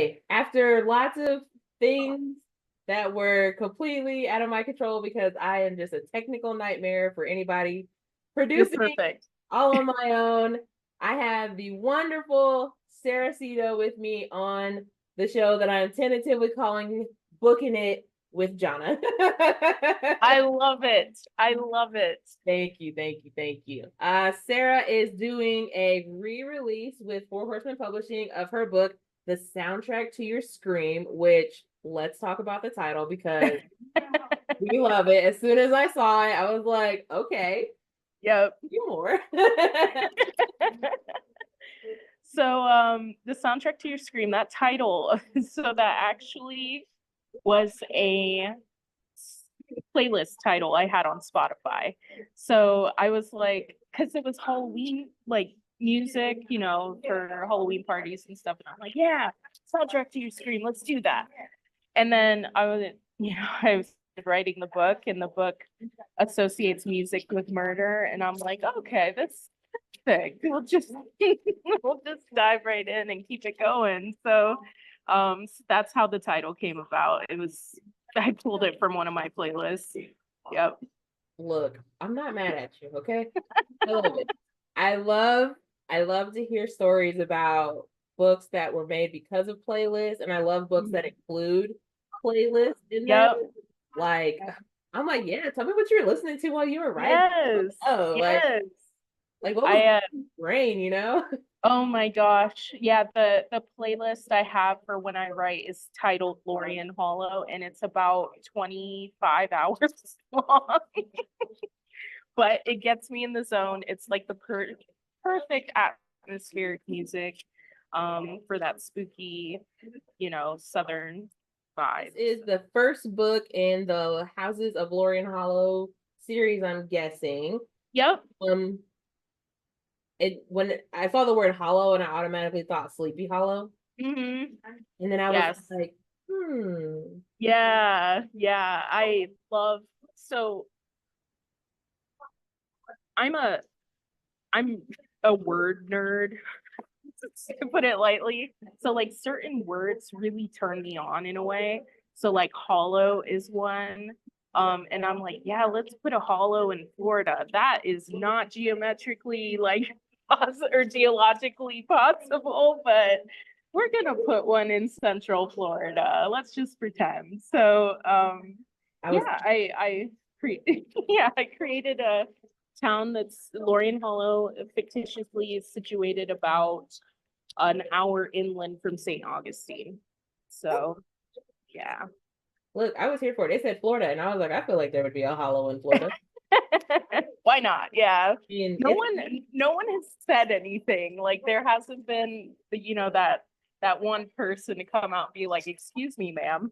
Okay, after lots of things that were completely out of my control because I am just a technical nightmare for anybody You're producing perfect. all on my own, I have the wonderful Sarah Seado with me on the show that I am tentatively calling Booking It with Jonna. I love it. I love it. Thank you, thank you, thank you. Sarah is doing a re-release with Four Horsemen Publishing of her book, The Soundtrack to Your Scream, which let's talk about the title because we love it. As soon as I saw it, I was like, okay, Yep. you more. So the soundtrack to your Scream, that title, so that actually was a playlist title I had on Spotify. So I was like, because it was Halloween like music, for Halloween parties and stuff. And I'm like, yeah, soundtrack to your Scream, let's do that. And then I was writing the book, and the book associates music with murder, and I'm like, okay, this thing, we'll just dive right in and keep it going. So that's how the title came about. I pulled it from one of my playlists. Yep. Look, I'm not mad at you, okay? I love it. I love I love to hear stories about books that were made because of playlists, and I love books that include playlists in them. Yep. Like I'm like, yeah, tell me what you were listening to while you were writing. Yes. Oh, Yes. like what was I brain, you know? Oh my gosh. Yeah, the playlist I have for when I write is titled Lorien Hollow, and it's about 25 hours long. But it gets me in the zone. It's like the perfect atmospheric music for that spooky, southern This vibe. is the first book in the Houses of Lorien Hollow series, I'm guessing. Yep. Um, when I saw the word hollow and I automatically thought Sleepy Hollow. Mm-hmm. And then I was Yes. like, Yeah. Yeah. So I'm a I'm a word nerd, to put it lightly. So like certain words really turn me on in a way. So like hollow is one. And I'm like, yeah, let's put a hollow in Florida. That is not geometrically like or geologically possible, but we're gonna put one in Central Florida. Let's just pretend. So I yeah, was I created a town that's Lorien Hollow, fictitiously is situated about an hour inland from St. Augustine. So yeah. look, I was here for it. They said Florida, and I was like, I feel like there would be a hollow in Florida. Why not? Yeah. And No it's one no one has said anything. Like there hasn't been that one person to come out and be like, excuse me, ma'am.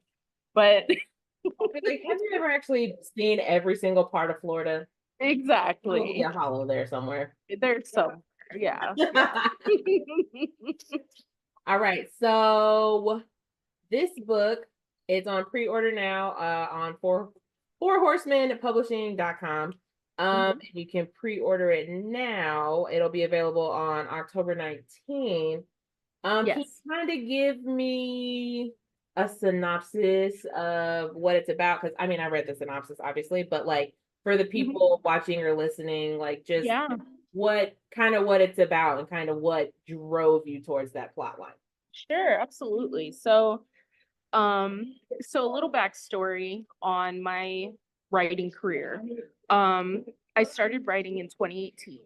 But like, have you ever actually seen every single part of Florida? Probably exactly. a hollow there somewhere. There's some, yeah, yeah. All right, so this book is on pre-order now on fourhorsemenpublishing.com. You can pre-order it now. It'll be available on October 19th. Can you Yes. kind of give me a synopsis of what it's about? Because I mean, I read the synopsis, obviously, but like for the Mhm. people watching or listening, like just Yeah. what it's about and kind of what drove you towards that plot line. Sure, absolutely. So a little backstory on my writing career. I started writing in 2018,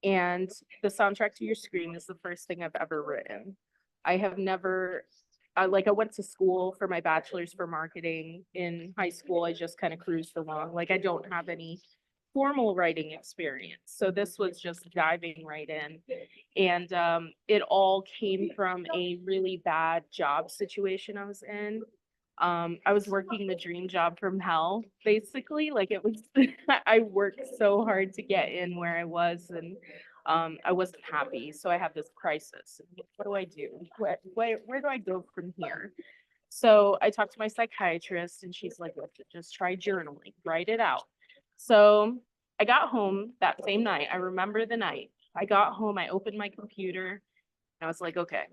and the soundtrack to your Scream is the first thing I've ever written. I have never, I went to school for my bachelor's for marketing in high school. I just kind of cruised along. Like I don't have any formal writing experience. So this was just diving right in. And it all came from a really bad job situation I was in. I was working the dream job from hell, basically. Like it was, I worked so hard to get in where I was, and I wasn't happy. So I had this crisis. What do I do? Where do I go from here? So I talked to my psychiatrist, and she's like, "Look, just try journaling, write it out." So I got home that same night. I remember the night. I got home, I opened my computer, and I was like, okay,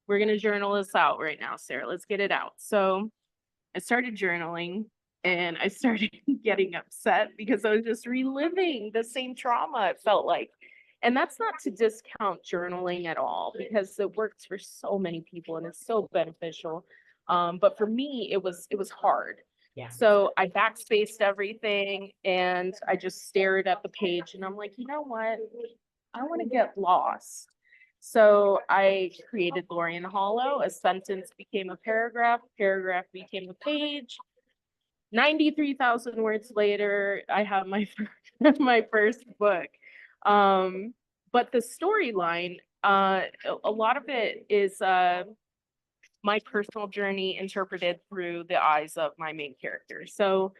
we're going to journal this out right now, Sarah. Let's get it out. So I started journaling and I started getting upset because I was just reliving the same trauma, it felt like. And that's not to discount journaling at all, because it works for so many people and it's so beneficial. But for me, it was hard. Yeah. So I backspaced everything and I just stared at the page and I'm like, you know what? I want to get lost. So I created Lorien Hollow. A sentence became a paragraph became a page. 93,000 words later, I have my my first book. But the storyline, a lot of it is my personal journey interpreted through the eyes of my main character. So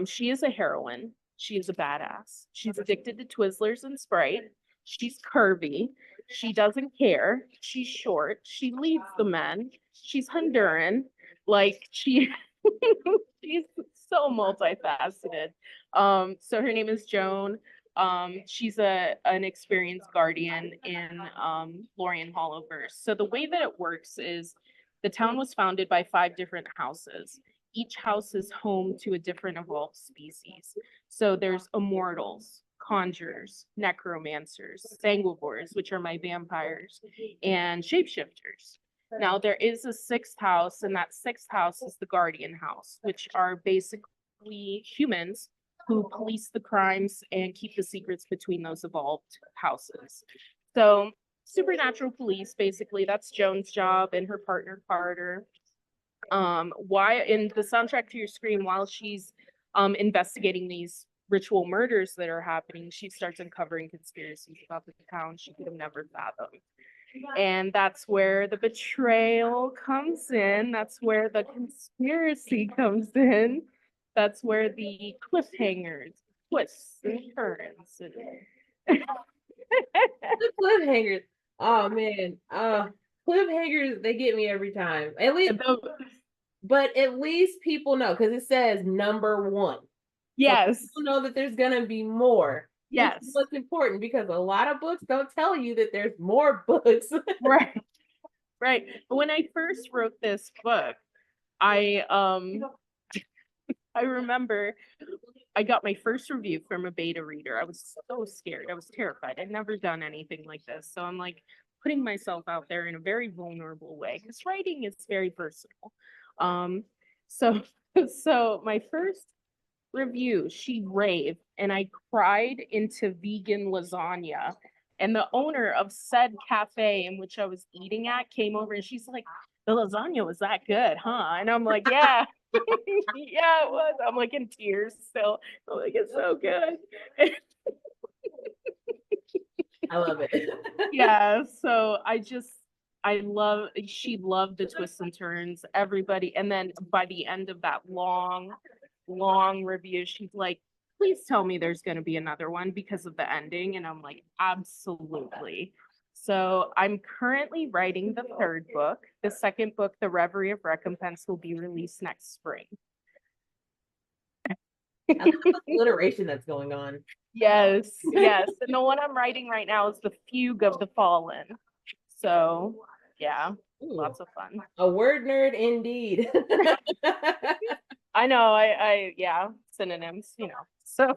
she is a heroine. She is a badass. She's addicted to Twizzlers and Sprite. She's curvy. She doesn't care. She's short. She leads the men. She's Honduran. Like she's so multifaceted. So her name is Joan. She's an experienced guardian in Lorien Hollow verse. So the way that it works is the town was founded by 5 different houses. Each house is home to a different evolved species. So there's immortals, conjurers, necromancers, sanguivores, which are my vampires, and shapeshifters. Now there is a 6th house, and that 6th house is the guardian house, which are basically humans who police the crimes and keep the secrets between those evolved houses. So supernatural police, basically, that's Joan's job and her partner Carter. Why in the soundtrack to your scream, while she's investigating these ritual murders that are happening, she starts uncovering conspiracies about the town she could have never fathomed. And that's where the betrayal comes in. That's where the conspiracy comes in. That's where the cliffhangers, twists and turns. And The cliffhangers. Oh man. Cliffhangers, they get me every time. At least, but at least people know, because it says number 1. Yes. So people know that there's gonna be more. Yes. What's important, because a lot of books don't tell you that there's more books. Right. Right. When I first wrote this book, I remember I got my first review from a beta reader. I was so scared. I was terrified. I'd never done anything like this. So I'm like putting myself out there in a very vulnerable way, because writing is very personal. So so my first review, she raved and I cried into vegan lasagna. And the owner of said cafe in which I was eating at came over and she's like, the lasagna was that good, huh? And I'm like, yeah. Yeah, it was. I'm like in tears still. I'm like, it's so good. I love it. Yeah, so she loved the twists and turns, everybody. And then by the end of that long review, she's like, please tell me there's going to be another one because of the ending. And I'm like, absolutely. So I'm currently writing the 3rd book. The 2nd book, The Reverie of Recompense, will be released next spring. I love the alliteration that's going on. Yes, yes. And the one I'm writing right now is The Fugue of the Fallen. So yeah, lots of fun. A word nerd indeed. I know, yeah, synonyms, So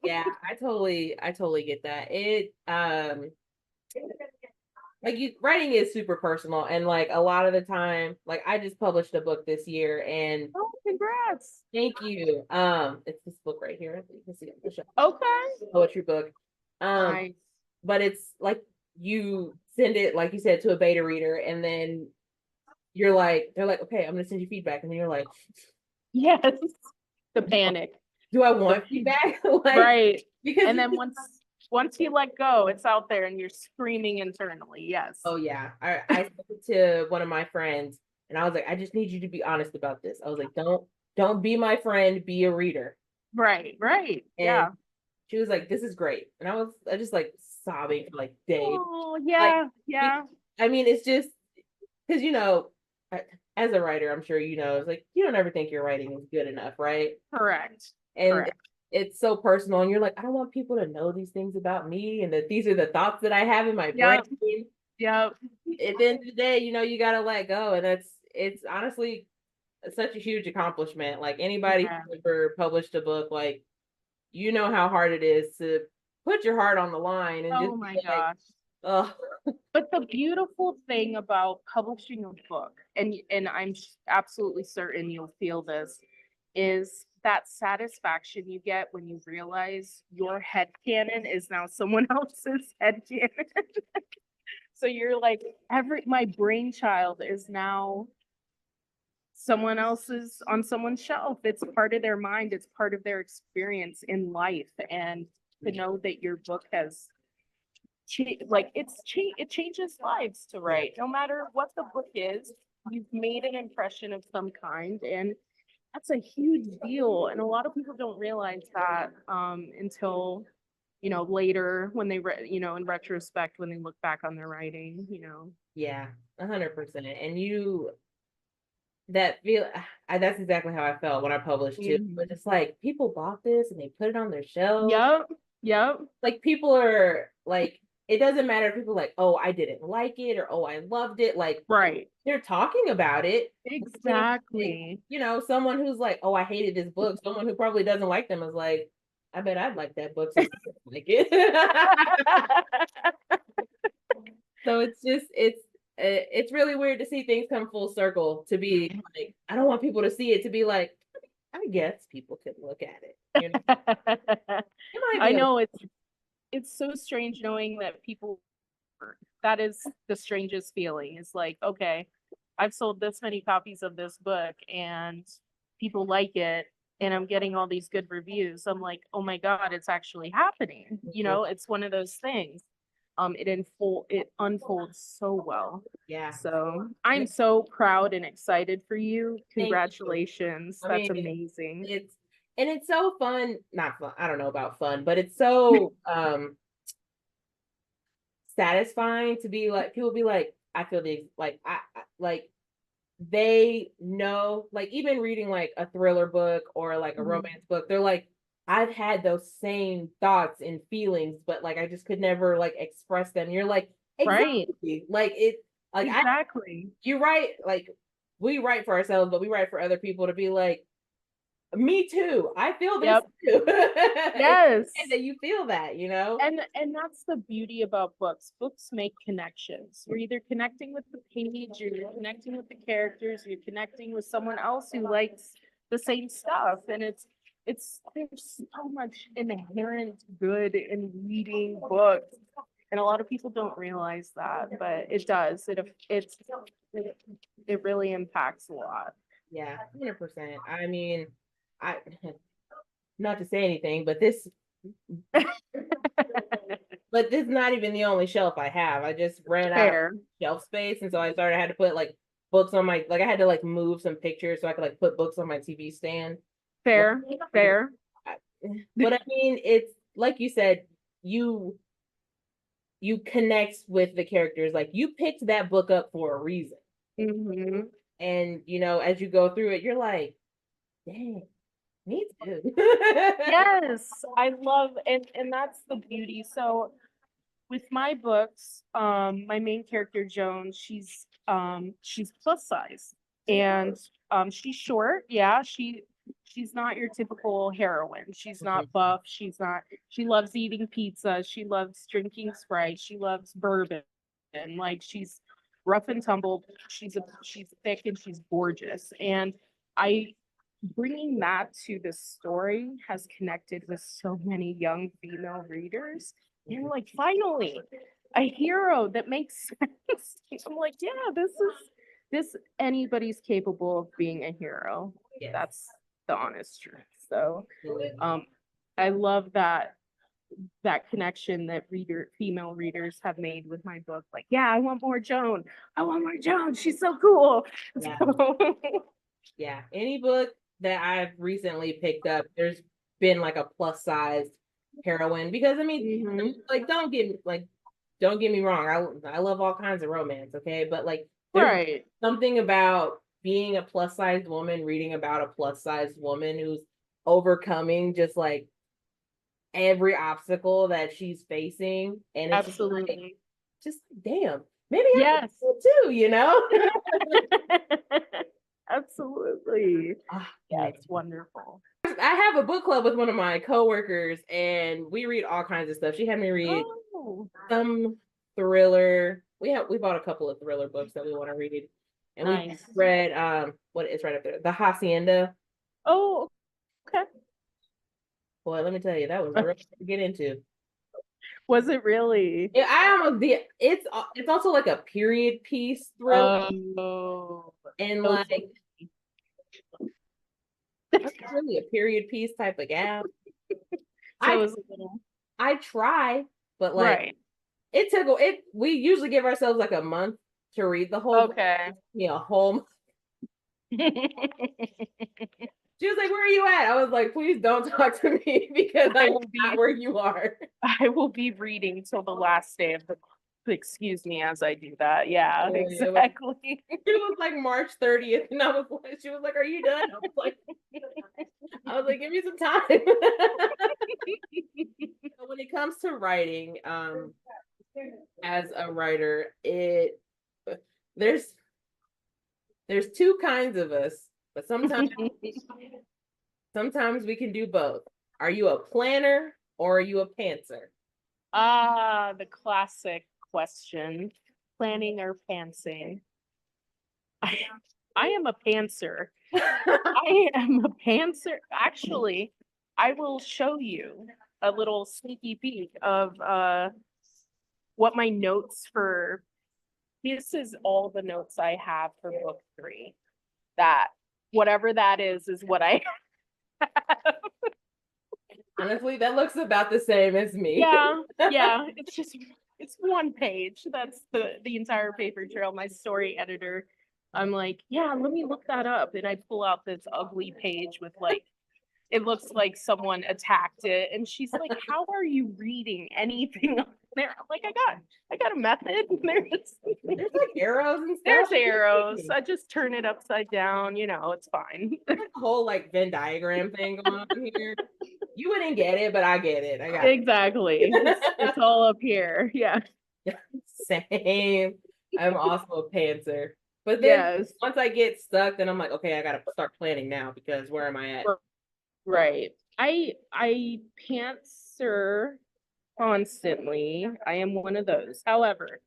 yeah, I totally get that. It like writing is super personal, and like a lot of the time, like I just published a book this year, and oh, congrats. Thank you. It's this book right here. You can see it on the shelf. Okay. Poetry book. Nice. But it's like you send it, like you said, to a beta reader, and then they're like, okay, I'm gonna send you feedback, and then you're like, yes, the panic. Do I want feedback? Like, right. Because and then once you let go, it's out there and you're screaming internally. Yes. Oh yeah. I spoke to one of my friends and I was like, I just need you to be honest about this. I was like, don't be my friend, be a reader. Right. And yeah. She was like, this is great. And I just like sobbing for like days. Oh yeah. Like, yeah. I mean, it's just because as a writer, I'm sure it's like you don't ever think your writing is good enough, right? Correct. And it's so personal, and you're like, I don't want people to know these things about me, and that these are the thoughts that I have in my brain. Yeah. At the end of the day, you know, you gotta let go. And it's honestly such a huge accomplishment. Like anybody Yeah. who ever published a book, like you know how hard it is to put your heart on the line and Oh just my be like, gosh. oh But the beautiful thing about publishing a book, and I'm absolutely certain you'll feel this, is that satisfaction you get when you realize your headcanon is now someone else's headcanon. So you're like, my brainchild is now someone else's on someone's shelf. It's part of their mind, it's part of their experience in life. And to know that your book has it changes lives to write. No matter what the book is, you've made an impression of some kind, and that's a huge deal. And a lot of people don't realize that until later when in retrospect, when they look back on their writing. yeah, 100%. And you that feel that's exactly how I felt when I published too. But Mhm. it's like people bought this and they put it on their shelf. Yep. Yep. Like people are like, it doesn't matter if people are like, oh, I didn't like it or oh, I loved it. Like Right. they're talking about it. And, Exactly. you know, someone who's like, oh, I hated this book. Someone who probably doesn't like them is like, I bet I'd like that book since I didn't like it. So it's really weird to see things come full circle. To be like, I don't want people to see it. To be like, I guess people could look at it. You know, it might I be know it's so strange knowing that people that is the strangest feeling. It's like, okay, I've sold this many copies of this book and people like it and I'm getting all these good reviews. I'm like, oh my God, it's actually happening. okay. It's one of those things. It unfolds so well. Yeah. So I'm so proud and excited for you. Thank you. Congratulations. I That's mean, amazing. it's so fun, not fun. I don't know about fun, but it's so satisfying to be like people be like, I feel the like I like they know, like even reading like a thriller book or like a Mhm. romance book, they're like, I've had those same thoughts and feelings, but like I just could never like express them. You're like, Right. exactly. Like it like I Exactly. you write like we write for ourselves, but we write for other people to be like, me too. I feel this Yep. too. It's okay Yes. that you feel that, you know? And that's the beauty about books. Books make connections. You're either connecting with the page, or you're connecting with the characters, or you're connecting with someone else who likes the same stuff. And it's there's so much inherent good in reading books. And a lot of people don't realize that, but it does. It it really impacts a lot. Yeah, 100%. I mean, I not to say anything, but this is not even the only shelf I have. I just ran out of Fair. shelf space, and so I had to put like books on my like I had to like move some pictures so I could like put books on my TV stand. Like, Fair. Fair. I- but I mean, it's like you said, you connect with the characters. Like you picked that book up for a reason, Hmm. and you know, as you go through it, you're like, dang, me too. Yes, I love and that's the beauty. So with my books, my main character Joan, she's plus size and she's short. Yeah, she's not your typical heroine. She's not buff. She loves eating pizza. She loves drinking Sprite. She loves bourbon. And like she's rough and tumble. She's thick and she's gorgeous. And I bringing that to the story has connected with so many young female readers. You're like, finally, a hero that makes sense. I'm like, yeah, this anybody's capable of being a hero. Yes, That's the honest truth. So absolutely. um I love that connection that female readers have made with my book. Like, yeah, I want more Joan. I want more Joan. She's so cool. Yeah. So, Yeah, any book that I've recently picked up, there's been like a plus size heroine because mhm. like don't get me wrong, I love all kinds of romance, okay, but like there's Right. something about being a plus sized woman, reading about a plus sized woman who's overcoming just like every obstacle that she's facing, and it's Absolutely. just damn, maybe I Yes. can too, you know? Absolutely. Ah, Yeah, it's wonderful. I have a book club with one of my coworkers, and we read all kinds of stuff. She had me read Oh, some thriller. We bought a couple of thriller books that we want to read, and we nice. read what is right up there, The Hacienda. Oh, okay. Boy, let me tell you, that was real to get into. Was it really? Yeah, I almost the it's also like a period piece thriller, Oh, and those. like I'm not really a period piece type of gal. So it I was a little I try, but like right. it took it. We usually give ourselves like a month to read the whole book. Okay. You know, whole. She was like, "Where are you at?" I was like, "Please don't talk to me because I I'm will not be where you are." I will be reading till the last day of the excuse me as I do that. Yeah, exactly. It was like March 30th, and she was like, "Are you done?" I was like, "Give me some time." When it comes to writing, as a writer, there's there's two kinds of us, but sometimes we can do both. Are you a planner or are you a pantser? Ah, the classic question. Planning or pantsing? I, I am a pantser. I am a pantser. Actually, I will show you a little sneaky peek of what my notes for this is all the notes I have for book 3. That whatever that is what I Honestly, that looks about the same as me. yeah, yeah. It's one page. That's the entire paper trail. My story editor, I'm like, yeah, let me look that up. And I pull out this ugly page with like it looks like someone attacked it. And she's like, how are you reading anything on there? I'm like, I got a method. There's like arrows and There's stuff. arrows. I just turn it upside down, it's fine. There's a whole like Venn diagram thing going on here. You wouldn't get it, but I get it. I got Exactly. It's all up here. Yeah. it. Same. I'm also a pantser. But then Yes. once I get stuck, then I'm like, okay, I gotta start planning now because where am I at? Right. I pantser constantly. I am one of those. However,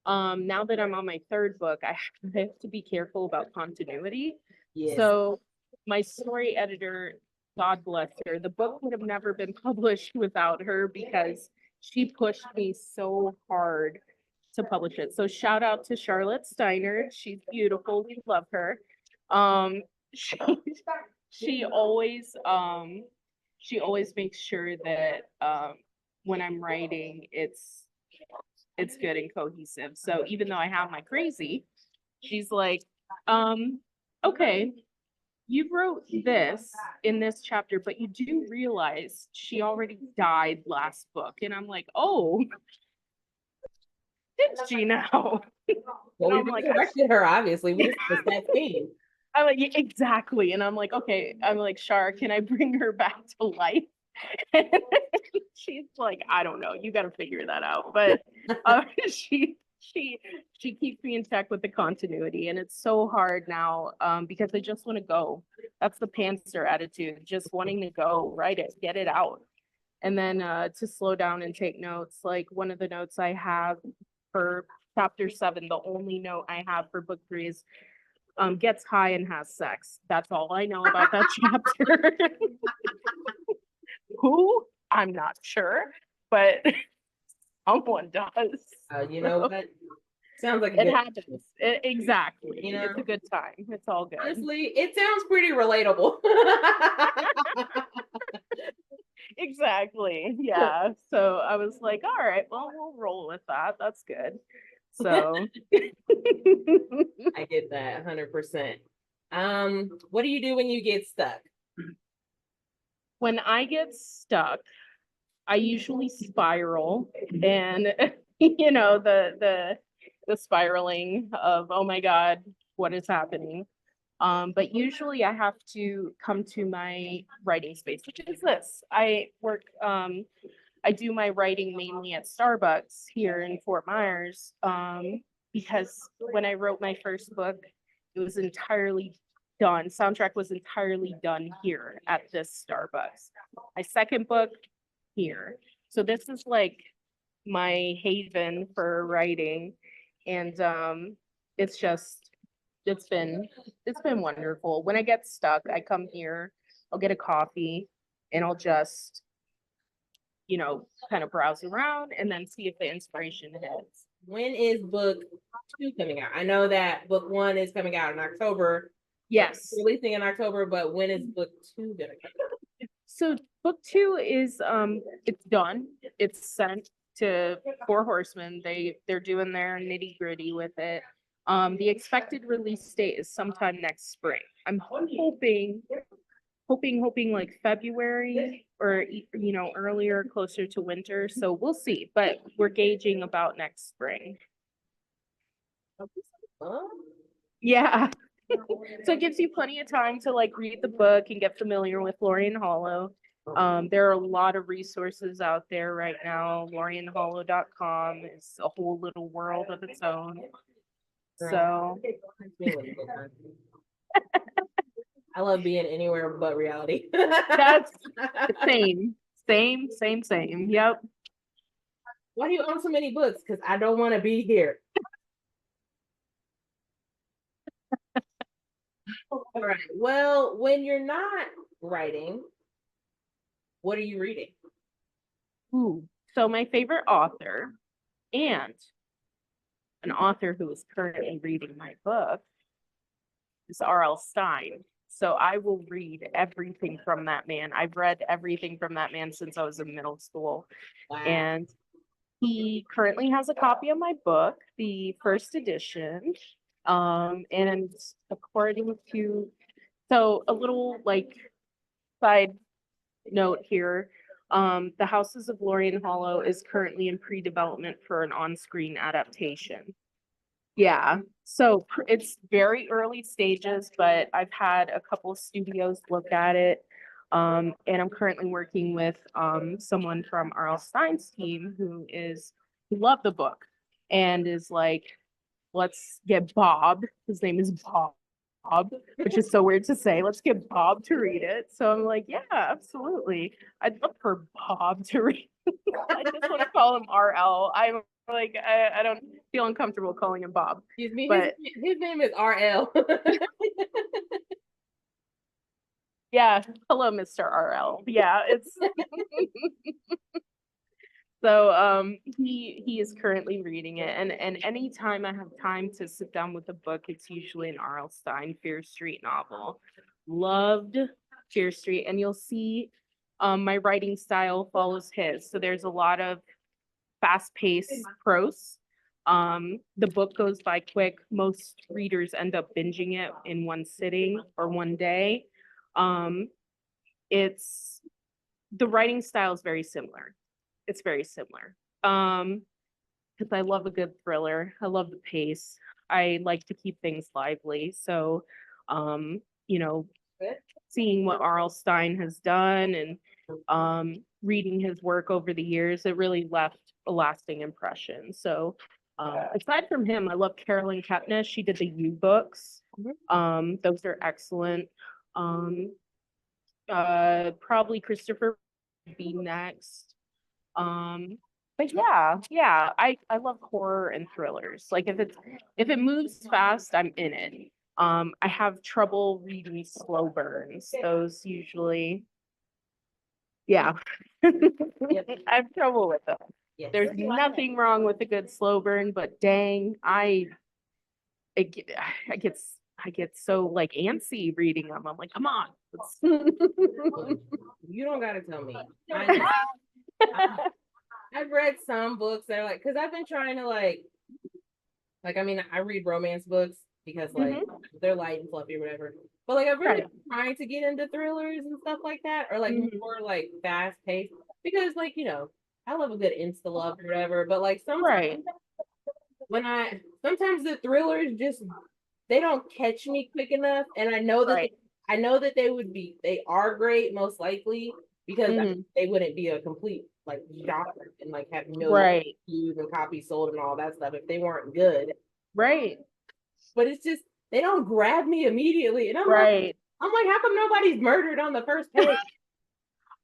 now that I'm on my third book, I have to be careful about continuity. Yes. So my story editor, God bless her, the book would have never been published without her because she pushed me so hard to publish it. So shout out to Charlotte Steiner. She's beautiful. We love her. She she always she always makes sure that when I'm writing it's good and cohesive. So even though I have my crazy, she's like, okay, you wrote this in this chapter, but you do realize she already died last book. And I'm like, oh, did she now? Well, we I'm like, resurrected her, obviously. We just missed that scene. I'm like, yeah, exactly. And I'm like, okay, I'm like, Shar, can I bring her back to life? And she's like, I don't know, you got to figure that out. But she keeps me in check with the continuity, and it's so hard now because I just want to go. That's the pantser attitude, just wanting to go, write it, get it out, and then to slow down and take notes. Like one of the notes I have for chapter 7, the only note I have for book 3 is gets high and has sex. That's all I know about that chapter. Who? I'm not sure, but someone does. You know what? Sounds like It happens. Exactly. You know? It's a good time. It's all good. Honestly, it sounds pretty relatable. Exactly. Yeah. So I was like, all right, well, we'll roll with that. That's good. So I get that 100%. What do you do when you get stuck? when I get stuck, I usually spiral and the spiraling of oh my God, what is happening? But usually I have to come to my writing space, which is this. I do my writing mainly at Starbucks here in Fort Myers because when I wrote my first book, it was entirely done. Soundtrack was entirely done here at this Starbucks. My second book here. So this is like my haven for writing. And it's just it's been wonderful. When I get stuck, I come here, I'll get a coffee and I'll just, kind of browse around and then see if the inspiration hits. When is book 2 coming out? I know that book 1 is coming out in October. Yes. Releasing in October, but when is book 2 gonna come out? So book 2 is it's done. It's sent to Four Horsemen. They're doing their nitty-gritty with it. The expected release date is sometime next spring. I'm hoping like February or earlier, closer to winter. So we'll see, but we're gauging about next spring. Yeah. So it gives you plenty of time to like read the book and get familiar with Lorien Hollow. There are a lot of resources out there right now. LorienHollow.com is a whole little world of its own. So I love being anywhere but reality. That's same. Yep. Why do you own so many books? Because I don't want to be here. All right. Well, when you're not writing, what are you reading? Ooh. So my favorite author and an author who is currently reading my book is R.L. Stine. So I will read everything from that man. I've read everything from that man since I was in middle school. Wow. And he currently has a copy of my book, the first edition. And according to, so a little like side note here, the Houses of Lorien Hollow is currently in pre-development for an on-screen adaptation. Yeah, so it's very early stages, but I've had a couple of studios look at it. And I'm currently working with someone from R.L. Stein's team who loved the book and is like, let's get Bob. His name is Bob, which is so weird to say. Let's get Bob to read it. So I'm like, yeah, absolutely. I'd love for Bob to read. I just want to call him RL. I'm like, I don't feel uncomfortable calling him Bob. Excuse me, but his name is RL. Yeah, hello, Mr. RL. Yeah, it's so he is currently reading it, and anytime I have time to sit down with a book, it's usually an R.L. Stine Fear Street novel. Loved Fear Street, and you'll see my writing style follows his. So there's a lot of fast-paced prose. The book goes by quick. Most readers end up binging it in one sitting or one day. It's the writing style is very similar. It's very similar. Because I love a good thriller. I love the pace. I like to keep things lively. So, you know, seeing what R.L. Stine has done and reading his work over the years, it really left a lasting impression. So, aside from him, I love Carolyn Kepnes. She did the U books. Those are excellent. Probably Christopher would be next. But yeah, I love horror and thrillers. Like if it moves fast, I'm in it. I have trouble reading slow burns. Those usually, yeah. I have trouble with them. Yes. There's nothing wrong with a good slow burn, but dang, I get so like antsy reading them. I'm like, come on. You don't gotta tell me. I've read some books that are like, because I've been trying to like I mean, I read romance books because like they're light and fluffy or whatever. But like I've really been trying to get into thrillers and stuff like that, or like more like fast paced because like I love a good insta love or whatever. But like sometimes sometimes the thrillers just they don't catch me quick enough, and I know that they are great most likely because they wouldn't be a complete like genre and like have millions of views and copies sold and all that stuff if they weren't good. Right. But it's just they don't grab me immediately, and Right. I'm like, how come nobody's murdered on the first page?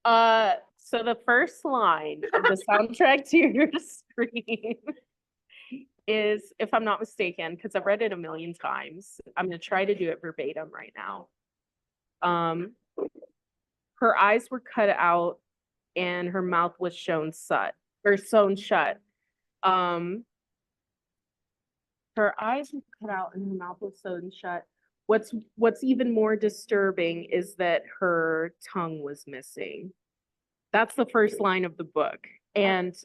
So the first line of the soundtrack to your scream is, if I'm not mistaken, because I've read it a million times, I'm gonna try to do it verbatim right now. Her eyes were cut out and her mouth was sewn shut. Um, her eyes were cut out and her mouth was sewn shut. What's even more disturbing is that her tongue was missing. That's the first line of the book. And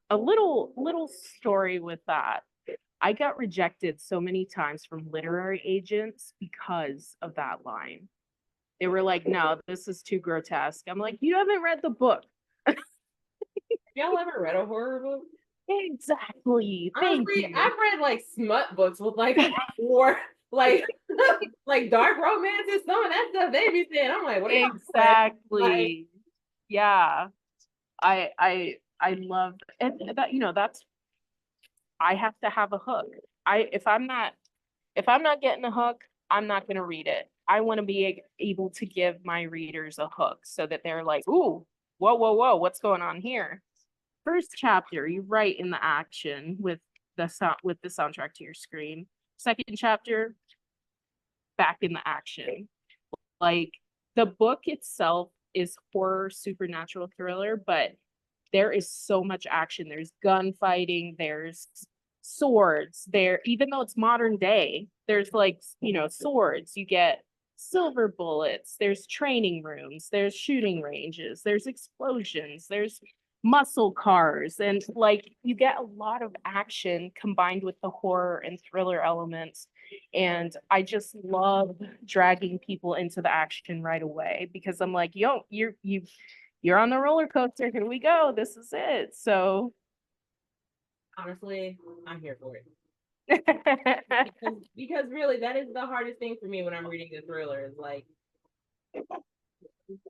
a little story with that. I got rejected so many times from literary agents because of that line. They were like, no, this is too grotesque. I'm like, you haven't read the book. Y'all ever read a horror book? Exactly. Thank Honestly, you. I've read like smut books with like war, like like dark romances. Some of that stuff they be saying. I'm like, what are y'all doing? Like, Exactly. Yeah. I love and that, that's, I have to have a hook. If I'm not getting a hook, I'm not going to read it. I want to be able to give my readers a hook so that they're like, ooh, whoa, whoa, whoa, what's going on here? First chapter, you write in the action with the soundtrack to your scream. Second chapter, back in the action. Like, the book itself is horror supernatural thriller, but there is so much action. There's gunfighting, there's swords there, even though it's modern day, there's like, swords. You get silver bullets, there's training rooms, there's shooting ranges, there's explosions, there's muscle cars, and like you get a lot of action combined with the horror and thriller elements. And I just love dragging people into the action right away because I'm like, yo, you're on the roller coaster. Here we go. This is it. So honestly, I'm here for it. Because really that is the hardest thing for me when I'm reading a thriller is like,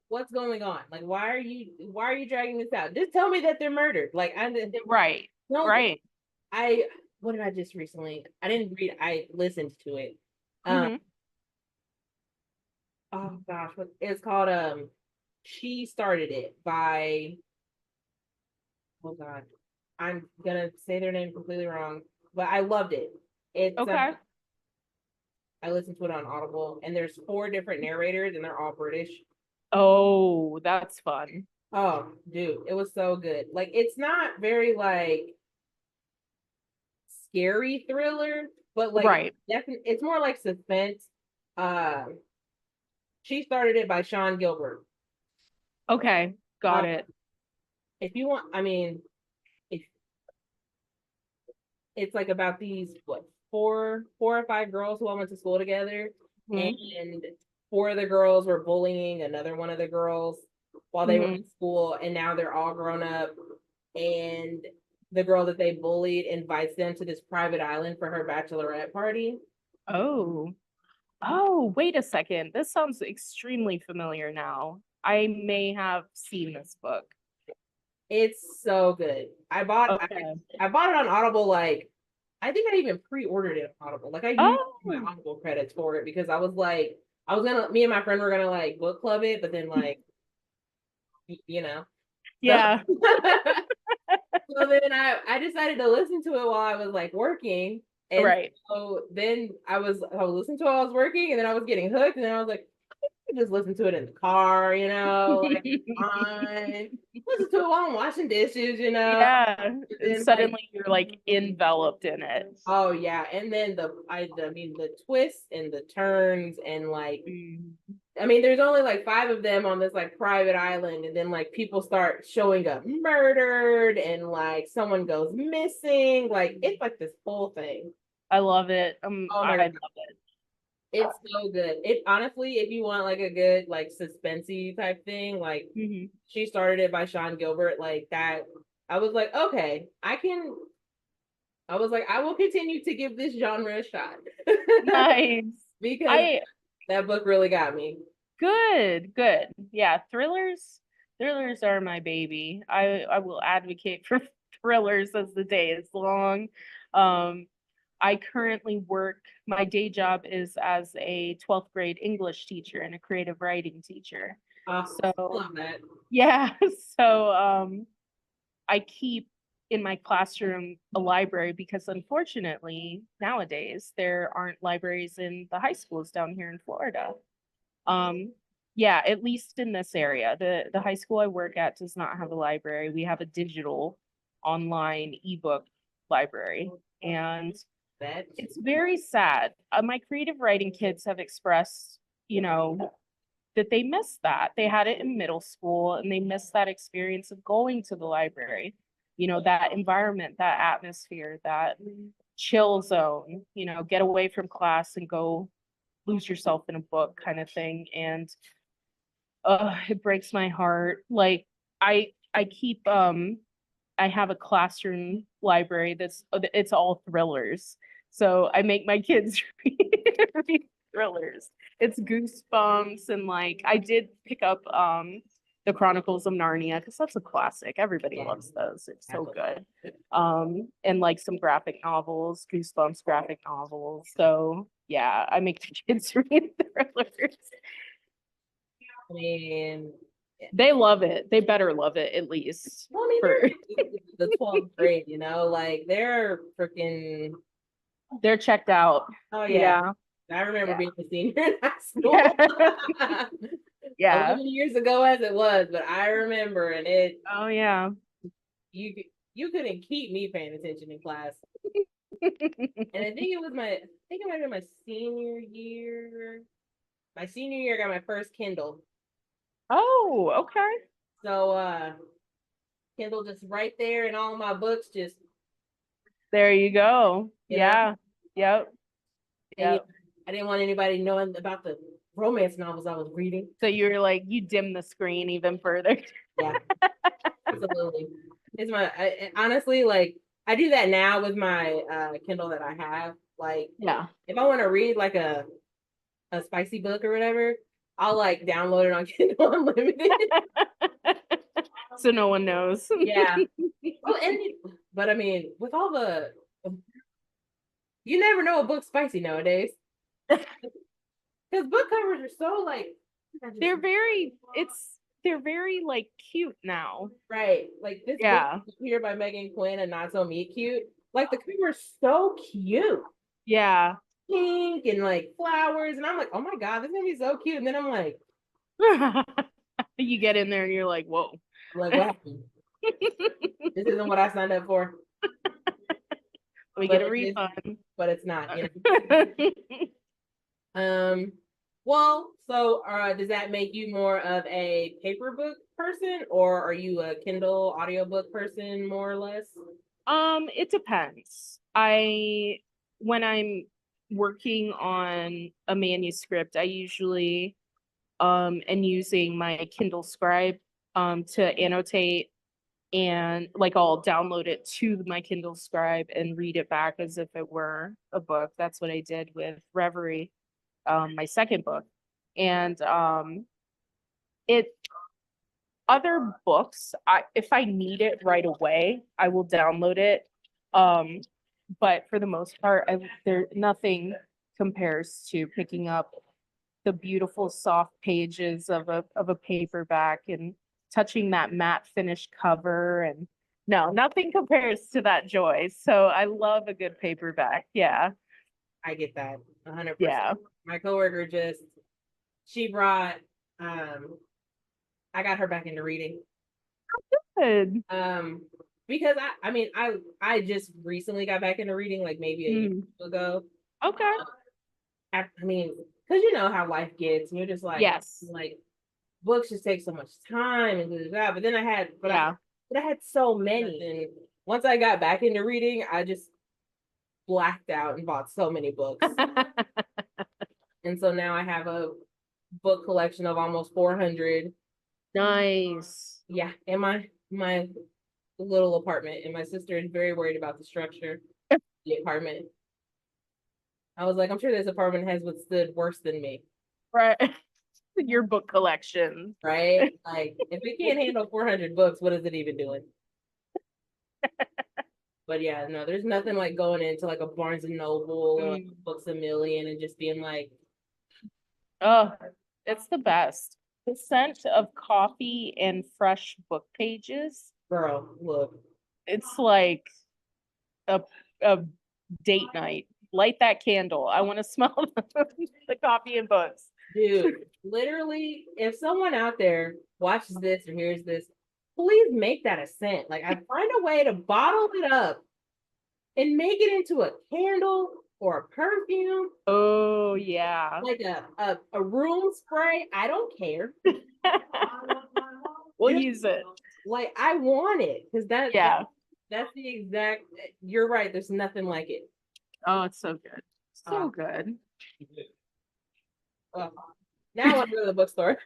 what's going on? Like, why are you dragging this out? Just tell me that they're murdered. Like, right. no, Right. I what did I just recently? I didn't read. I listened to it. Mhm. Oh gosh, what it's called? She Started It by. Oh god, I'm gonna say their name completely wrong, but I loved it. It's Okay. I listened to it on Audible, and there's 4 different narrators, and they're all British. Oh, that's fun. Oh, dude, it was so good. Like, it's not very like scary thriller, but like Right. definitely, it's more like suspense. Uh, she Started It by Sean Gilbert. Okay. Uh, Got it. if you want, I mean, if it's like about these what 4 or 5 girls who all went to school together, Mhm. and 4 of the girls were bullying another one of the girls while they were in Mhm. school, and now they're all grown up, and the girl that they bullied invites them to this private island for her bachelorette party. Oh. Oh, wait a second. This sounds extremely familiar now. I may have seen this book. It's so good. Okay. I bought it on Audible. Like, I think I even pre-ordered it on Audible. Like, I used my Oh, Audible credits for it because I was like, me and my friend were gonna like book club it, but then like, you know, so yeah. so then I decided to listen to it while I was like working, and Right. so then I was listening to it while I was working, and then I was getting hooked, and then I was like, just listen to it in the car, like fine. Listen to it while I'm washing dishes, Yeah. And And then like, suddenly you're like enveloped in it. oh yeah, and then I mean the twists and the turns and like, Mm. I mean, there's only like 5 of them on this like private island, and then like people start showing up murdered, and like someone goes missing. Like, it's like this whole thing. I love it. Oh my I god, love it. it's so good. It honestly, if you want like a good like suspensey type thing, like Mhm. She Started It by Sean Gilbert, like that. I was like, okay, I can. I was like, I will continue to give this genre a shot Nice. because I that book really got me. Good. Yeah, thrillers are my baby. I will advocate for thrillers as the day is long. Um I currently work, my day job is as a 12th grade English teacher and a creative writing teacher. So love that. yeah, so I keep in my classroom a library because unfortunately nowadays there aren't libraries in the high schools down here in Florida. Um, yeah, at least in this area. The high school I work at does not have a library. We have a digital online ebook library. And That it's very sad. My creative writing kids have expressed, you know, that they miss that. They had it in middle school and they miss that experience of going to the library, you know, that environment, that atmosphere, that chill zone, you know, get away from class and go lose yourself in a book kind of thing. And it breaks my heart. Like I keep I have a classroom library that's it's all thrillers. So I make my kids read thrillers. It's Goosebumps and like I did pick up the Chronicles of Narnia because that's a classic. Everybody loves those. It's so good. And like some graphic novels, Goosebumps graphic novels. So yeah, I make the kids read thrillers. I mean, They love it. They better love it at least. well, I mean, For the 12th grade, you know, like they're freaking. they're checked out. Oh yeah, Yeah. I remember Yeah. being a senior in high school. Yeah. 11 years ago as it was, but I remember, and it Oh yeah. you you couldn't keep me paying attention in class. And I think I think it might have been my senior year. My senior year, I got my first Kindle. Oh, okay. So Kindle just right there, and all of my books just, There you go. you know, Yeah. Yep. and Yep. I didn't want anybody knowing about the romance novels I was reading. So you were like, you dim the screen even further. Yeah, absolutely. It's honestly, like, I do that now with my Kindle that I have. Like, Yeah. if I want to read like a spicy book or whatever, I'll like download it on Kindle Unlimited. So no one knows. Yeah. Well, but I mean, with all the, you never know a book's spicy nowadays because book covers are so like They're very like cute now. right. Like this Yeah. book here by Megan Quinn and Not So Meet Cute. Like the cover is so cute, Yeah. pink and like flowers, and I'm like, oh my god, this is gonna be so cute. And then I'm like, You get in there and you're like, whoa. what happened? This isn't what I signed up for. We But get a it is, refund. but it's not. You know. Well, so does that make you more of a paper book person, or are you a Kindle audiobook person more or less? It depends. When I'm working on a manuscript, I usually and using my Kindle Scribe to annotate and like I'll download it to my Kindle Scribe and read it back as if it were a book. That's what I did with Reverie, my second book. And it other books, if I need it right away, I will download it. But for the most part, there nothing compares to picking up the beautiful soft pages of a paperback and touching that matte finish cover and no, nothing compares to that joy. So I love a good paperback. Yeah. I get that 100%. Yeah. My coworker she brought I got her back into reading. Good. Because I mean I just recently got back into reading like maybe a year ago. Okay. I mean, because you know how life gets, and you're just like, Yes. like books just take so much time and that. But then Yeah. I had so many, and once I got back into reading, I just blacked out and bought so many books, and so now I have a book collection of almost 400. Nice. Yeah, in my little apartment, and my sister is very worried about the structure of the apartment. I was like, I'm sure this apartment has withstood worse than me. Right. Your book collection. Right? Like, if it can't handle 400 books, what is it even doing? But yeah, no, there's nothing like going into like a Barnes and Noble or like Mm. Books a Million and just being like, Oh, it's the best. The scent of coffee and fresh book pages. girl, look, It's like a a date night. Light that candle. I want to smell the coffee and books. dude, literally, if someone out there watches this or hears this, please make that a scent. Like, I find a way to bottle it up and make it into a candle or a perfume, Oh yeah. like a room spray. I don't care. We'll Just use it. like I want it because Yeah. that's the exact. You're right. There's nothing like it. Oh, it's so good. So Uh, good. now I want to go to the bookstore.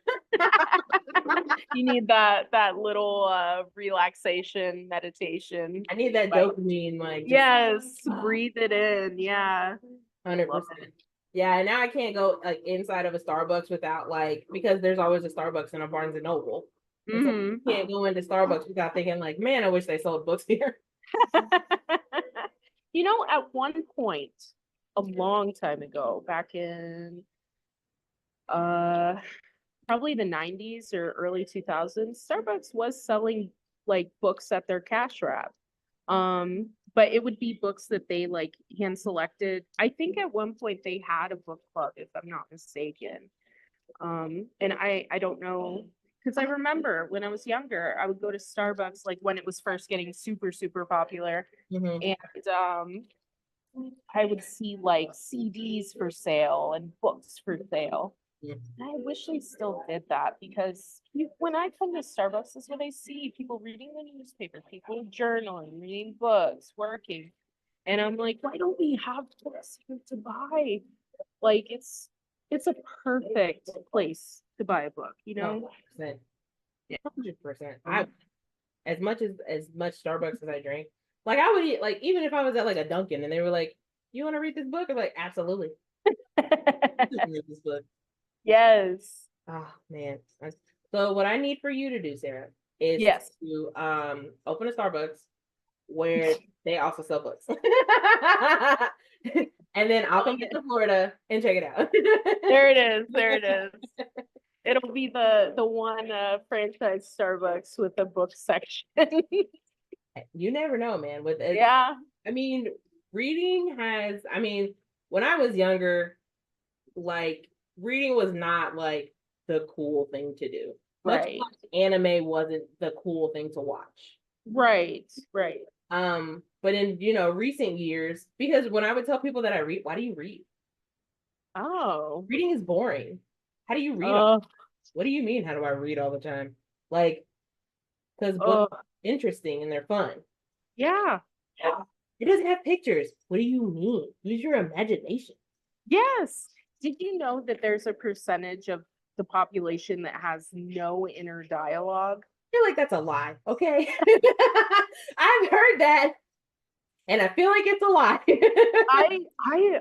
You need that little relaxation meditation. I need that Like, dopamine, like just yes, breathe it in. Yeah. 100%. Yeah, and now I can't go like inside of a Starbucks without like because there's always a Starbucks and a Barnes and Noble. And so Hmm. you can't go into Starbucks without thinking like, man, I wish they sold books here. You know, at one point, a long time ago, back in uh probably the 90s or early 2000s, Starbucks was selling like books at their cash wrap. But it would be books that they like hand selected. I think at one point they had a book club, if I'm not mistaken. And I don't know because I remember when I was younger, I would go to Starbucks like when it was first getting super, super popular. Mhm. And I would see like CDs for sale and books for sale. Yeah. And I wish they still did that because when I come to Starbucks, this is what I see people reading the newspaper, people journaling, reading books, working. And I'm like, why don't we have books here to buy? Like it's a perfect place to buy a book, you No, know? 100%. 100%. I as much Starbucks as I drink, like I would eat like even if I was at like a Dunkin' and they were like, "You want to read this book?" I'm like, "Absolutely, you can read this book." Yes. Oh man. So what I need for you to do, Sarah, is Yes. to open a Starbucks where they also sell books. And then I'll come get to Florida and check it out. There it is. There it is. It'll be the one franchise Starbucks with a book section. You never know, man. With it, Yeah. I mean, reading has, I mean, when I was younger, like reading was not like the cool thing to do. Much Right. like anime wasn't the cool thing to watch. Right. Right. But in recent years, because when I would tell people that I read, why do you read? Oh. Reading is boring. How do you read? Oh. What do you mean? How do I read all the time? Like, because books Oh. are interesting and they're fun. Yeah. Yeah. It doesn't have pictures. What do you mean? Use your imagination. Yes. Did you know that there's a percentage of the population that has no inner dialogue? I feel like that's a lie. Okay. I've heard that and I feel like it's a lie.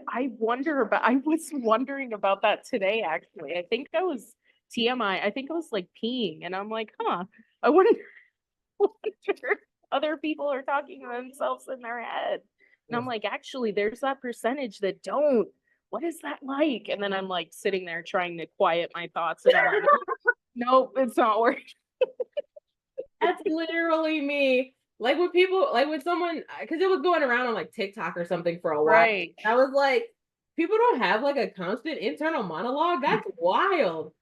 I wonder about I was wondering about that today actually. I think I was TMI. I think I was like peeing and I'm like, huh, I wonder, wonder other people are talking to themselves in their head. And I'm like, actually, there's that percentage that don't. What is that like? And then I'm like sitting there trying to quiet my thoughts and I'm like, nope, it's not working. That's literally me. Like when people, like when someone, because it was going around on like TikTok or something for a while. Right. I was like, people don't have like a constant internal monologue. That's wild.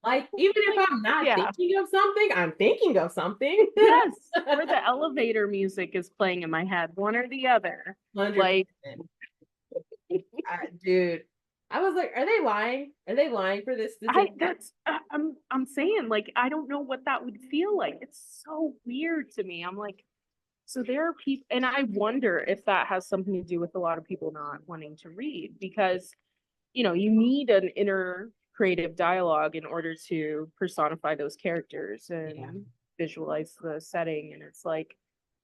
Like, even if I'm not Yeah. thinking of something, I'm thinking of something. Yes. Or the elevator music is playing in my head, one or the other. 100%. Like, Dude, I was like, are they lying? Are they lying for this? I'm saying like I don't know what that would feel like. It's so weird to me. I'm like, so there are people, and I wonder if that has something to do with a lot of people not wanting to read because you need an inner creative dialogue in order to personify those characters and Yeah. visualize the setting. And it's like,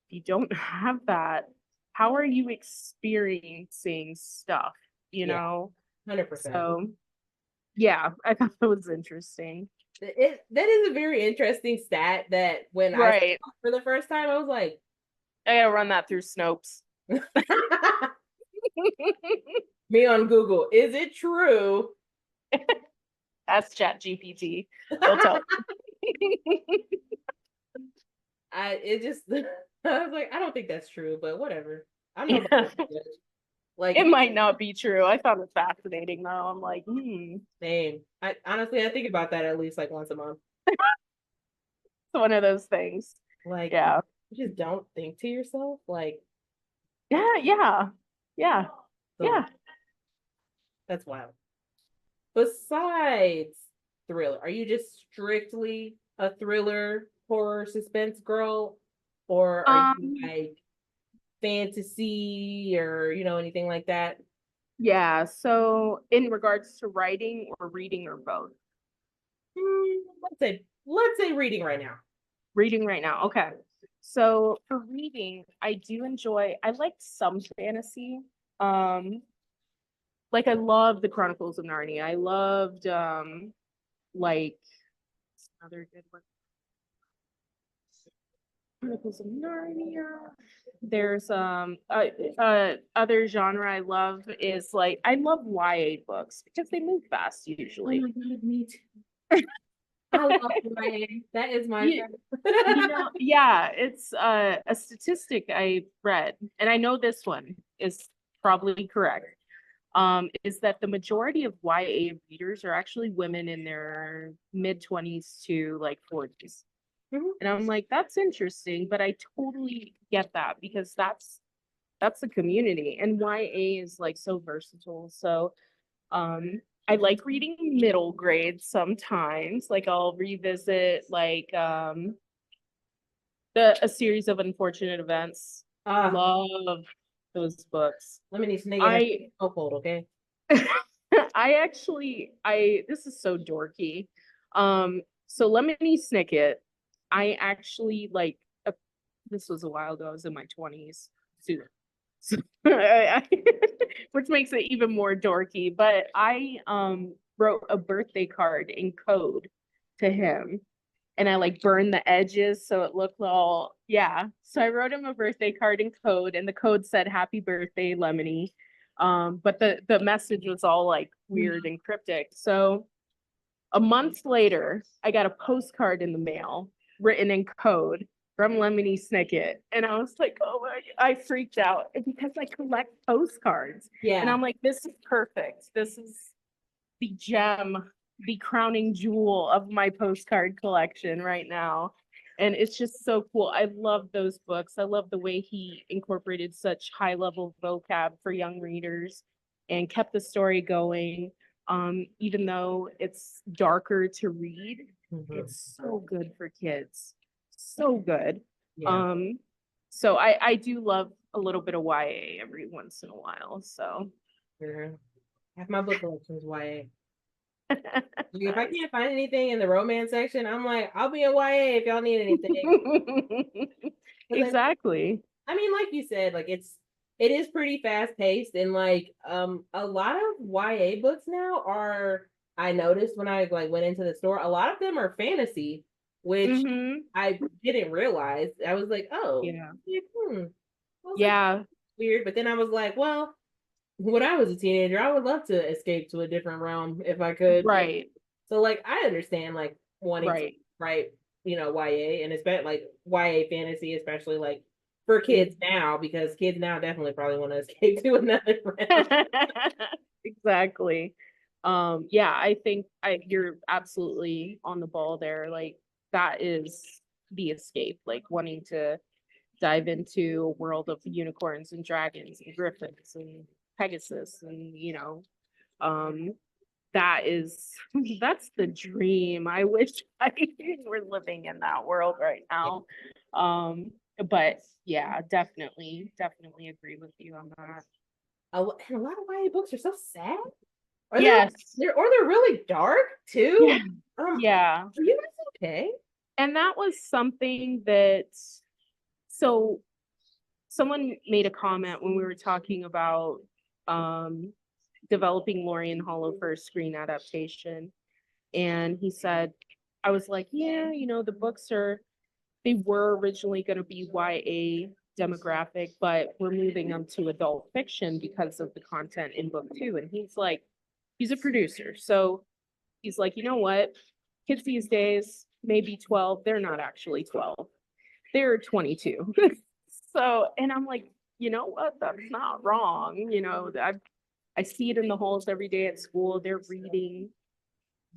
if you don't have that, how are you experiencing stuff? You Yeah. know? 100%. So yeah, I thought that was interesting. That is a very interesting stat that when I saw Right. it for the first time, I was like, I gotta run that through Snopes. Me on Google. Is it true? That's Chat GPT. They'll tell. It just I was like, I don't think that's true, but whatever. I'm Yeah. nobody to judge. Like It might not be true. I found it fascinating though. I'm like, same. I honestly I think about that at least like once a month. It's one of those things. Like Yeah. you just don't think to yourself. Like, Yeah, yeah. Yeah. so Yeah. that's wild. Besides thriller, are you just strictly a thriller, horror, suspense girl? Or are you Um, like fantasy or anything like that? yeah. So in regards to writing or reading or both? Let's say reading right now. Reading right now. Okay. So for reading, I do enjoy, I like some fantasy. Um, like I love the Chronicles of Narnia. I loved like another good one. Chronicles of Narnia. There's other genre I love is like I love YA books because they move fast Oh usually. my God, me too. I love YA. That is my You, you know, yeah, it's a statistic I read, and I know this one is probably correct. Is that the majority of YA readers are actually women in their mid-20s to like 40s. Mhm. And I'm like, that's interesting, but I totally get that because that's the community. And YA is like so versatile. So I like reading middle grade sometimes. Like I'll revisit like the A Series of Unfortunate Events. Ah, Love those books. Lemony Snicket has I a chokehold, okay? I actually I this is so dorky. So Lemony Snicket, I actually like this was a while ago. I was in my 20s. So, which makes it even more dorky. But I wrote a birthday card in code to him and I like burned the edges so it looked all yeah. So I wrote him a birthday card in code, and the code said "Happy Birthday, Lemony." But the message was all like weird and cryptic. So a month later, I got a postcard in the mail written in code from Lemony Snicket, and I was like, "Oh my!" I freaked out because I collect postcards, and Yeah. I'm like, "This is perfect. This is the gem, the crowning jewel of my postcard collection right now." And it's just so cool. I love those books. I love the way he incorporated such high level vocab for young readers and kept the story going. Even though it's darker to read, Mhm. it's so good for kids. So good. Yeah. Um, so I do love a little bit of YA every once in a while. So Yeah. Half my book collections YA. Like, if I nice. can't find anything in the romance section, I'm like, I'll be in YA if y'all need anything. 'Cause Exactly. I mean, like you said, like it is pretty fast paced and like a lot of YA books now are I noticed when I like went into the store, a lot of them are fantasy, which Hmm. I didn't realize. I was like, oh, Yeah. yeah, I was like, Yeah. weird. But then I was like, well, when I was a teenager, I would love to escape to a different realm if I could. Right. So like I understand like wanting to Right. write, YA and especially like YA fantasy, especially like for Mm. kids now, because kids now definitely probably want to escape to another realm. Exactly. Yeah, I think you're absolutely on the ball there. Like that is the escape, like wanting to dive into a world of unicorns and dragons and griffins and Pegasus and um that is that's the dream. I wish I were living in that world right now. Um, but yeah, definitely agree with you on that. And a lot of YA books are so sad. Or they're like Yes. they're really dark too. Yeah. Yeah. Are you guys okay? And that was something that so someone made a comment when we were talking about um developing Lorien Hollow for a screen adaptation. And he said, I was like, yeah, the books they were originally going to be YA demographic, but we're moving them to adult fiction because of the content in book 2. And he's like, he's a producer. So he's like, you know what? Kids these days, maybe 12, they're not actually 12. They're 22. So, and I'm like, you know what? That's not wrong. I see it in the halls every day at school. They're reading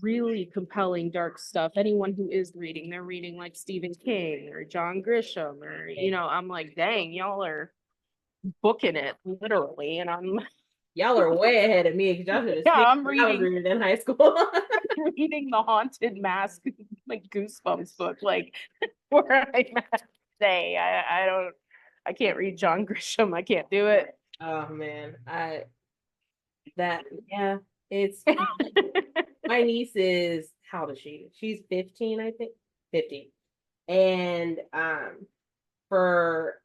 really compelling, dark stuff. Anyone who is reading, they're reading like Stephen King or John Grisham, or, I'm like, dang, y'all are booking it literally. And I'm Y'all are way ahead of me because y'all should have yeah, seen I'm what I was reading reading in high school. reading the Haunted Mask, like Goosebumps book, like where I'm at today. I can't read John Grisham. I can't do it. Oh man, yeah, it's my niece is, how old is she? She's 15, I think. 15. And for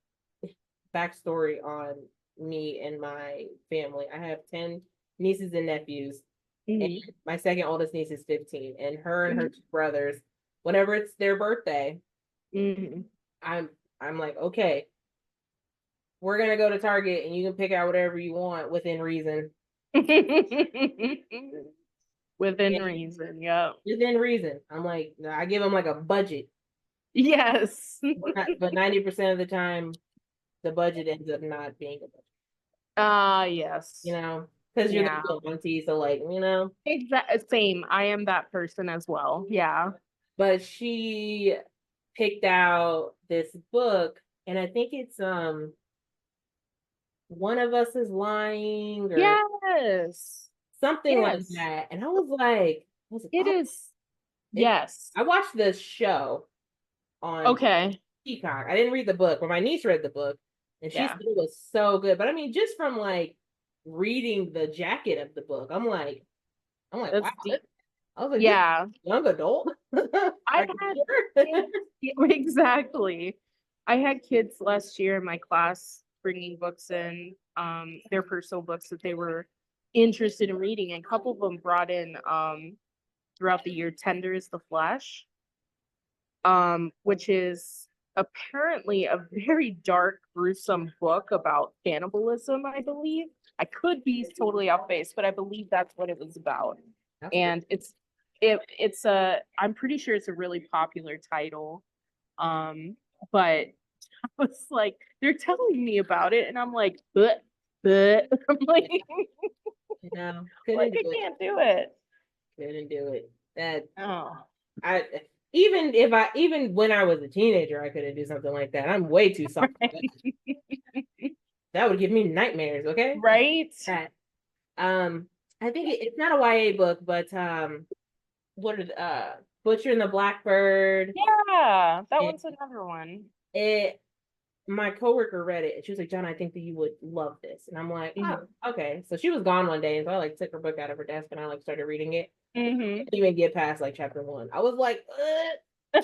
backstory on me and my family, I have 10 nieces and nephews. And Mhm. my second oldest niece is 15. And her and her two brothers, whenever it's their birthday, Mhm. I'm like, okay, we're gonna go to Target and you can pick out whatever you want within reason. Within And reason, yeah. within reason. I'm like, I give them like a budget. Yes. But 90% of the time, the budget ends up not being a budget, Yes. because you're the Yeah. little auntie, so like, Exactly. Same. I am that person as well. Yeah. but she picked out this book, and I think it's One of Us is Lying or Yes. something like Yes. that. And I was like, It is. it, Yes. I watched the show on Okay. Peacock. I didn't read the book, but my niece read the book, and she Yeah. said it was so good. But I mean, just from like reading the jacket of the book, I'm like, That's wow. deep. I was like, this Yeah. young adult. I Are had you sure? kids. Yeah, exactly. I had kids last year in my class bringing books in, their personal books that they were interested in reading, and a couple of them brought in throughout the year Tender is the Flesh, which is apparently a very dark, gruesome book about cannibalism, I believe. I could be totally off base, but I believe that's what it was about. That's good. And I'm pretty sure it's a really popular title. But I was like, they're telling me about it, and I'm like, but I'm like, No, like couldn't I do it. can't do it. Couldn't do it. That Oh, I even when I was a teenager, I couldn't do something like that. I'm way too soft. That would give me nightmares. Okay. right? That I think it's not a YA book, but what are Butcher and the Blackbird. Yeah, that And one's another one. it my coworker read it and she was like, John, I think that you would love this. And I'm like, oh, Mhm. okay. So she was gone one day, and so I like took her book out of her desk and I like started reading it. Mhm. Didn't even get past like chapter 1. I was like, I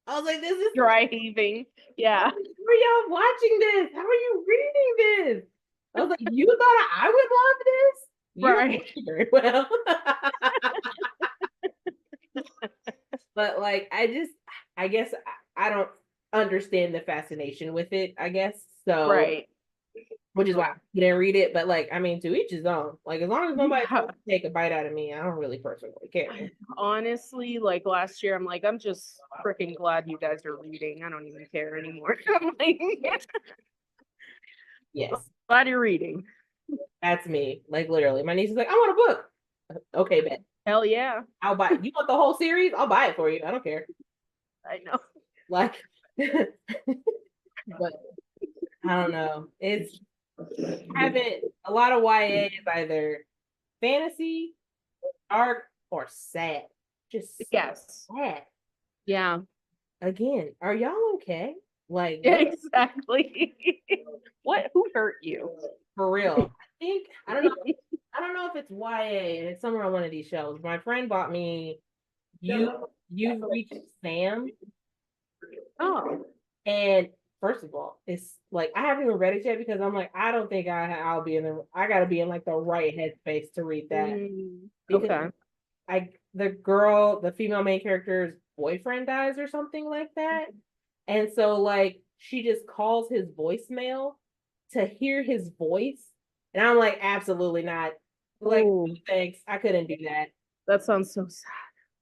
was like, this is Dry heaving. Yeah. how are y'all watching this? How are you reading this? I was like, you thought I would love this? You don't Right. very well. But like, I guess I don't understand the fascination with it, I guess. So, Right. which is why I didn't read it. But like, I mean, to each his own. Like, as long as nobody Yeah. take a bite out of me, I don't really personally care. Honestly, like last year, I'm like, I'm just freaking glad you guys are reading. I don't even care anymore. I'm like, Yes, glad you're reading. that's me. Like literally, my niece is like, I want a book. Okay, bet. Hell yeah. I'll buy it. You want the whole series? I'll buy it for you. I don't care. I know. Like, but I don't know. It's haven't a lot of YA is either fantasy, dark, or sad. Just Yes. sad. Yeah. Again, are y'all okay? Like, what Exactly. Who hurt you? for real? I think I don't know. I don't know if it's YA and it's somewhere on one of these shelves. My friend bought me You've Reached Sam. Oh. And first of all, it's like I haven't even read it yet because I'm like, I don't think I'll be I gotta be in like the right headspace to read that. Because Okay. the female main character's boyfriend dies or something like that. And so like she just calls his voicemail to hear his voice. And I'm like, absolutely not. Like, Oh, thanks. I couldn't do that. that sounds so sad.